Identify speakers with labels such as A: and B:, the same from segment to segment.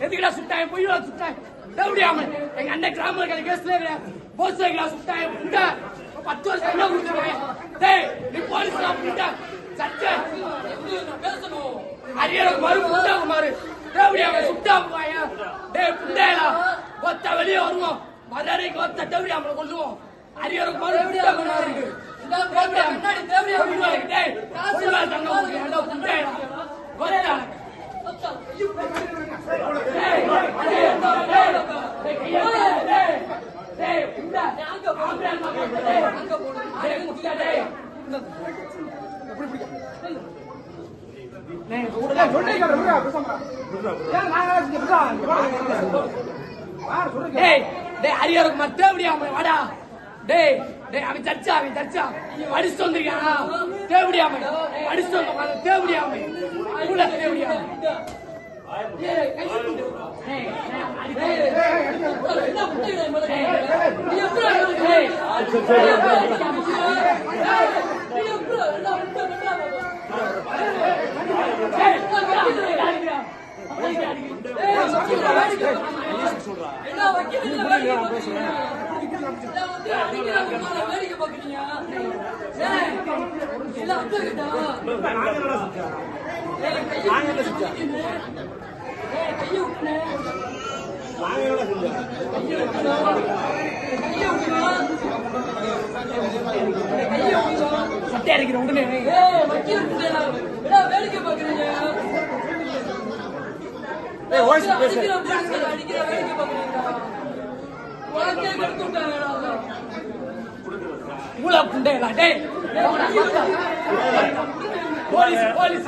A: எதுக்கடா சுட்டாயம் பொய்யா சுட்டாயம் தேவடியாம எங்க அண்ணன் கிராம கேஸ்ல போஸ்டா சுட்டாயம் 10 வருஷம் கொடுத்துருவேன். டேய் நீ போலீஸ் சர்ச்சை பேசணும் அரியருக்கு மறு குமாரு தேவடியாம சுட்டா போவாயா? டேய் புண்டையா ஒத்த வெளியே வருவோம் மதுரைக்கு ஒத்த தேவடியாம கொள்ளுவோம். அரியருக்கு மறு முன்னாடி அரியருக்கு மட்டும் வாடா. டேய் டேய் அவன் சர்ச்சா அடிச்சு வந்திருக்கானா? தேவடியாம அடிச்சு வந்த தேவடியாம தேவடியாம வேடிக்கை பாக்குறீங்க. சட்டை அடிக்கிற உடனே வேடிக்கை பாக்குறீங்க. அடிக்கிற வேடிக்கை பாக்குறீங்க. போலீஸ் போலீஸ்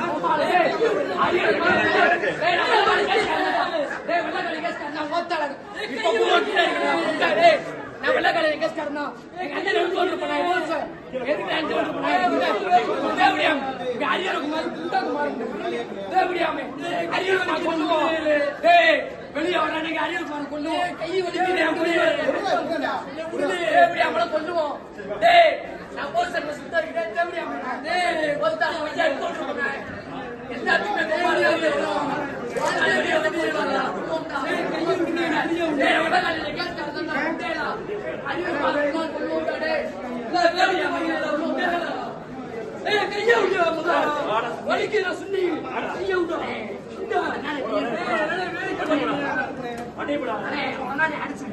A: வெளியே வராங்க அரியல் கொள்ளுவோம். கை வலிக்கிறேன் கொள்ளுவோம். நான் போலீஸ் சுத்தா இருக்கிறேன். அடிச்சு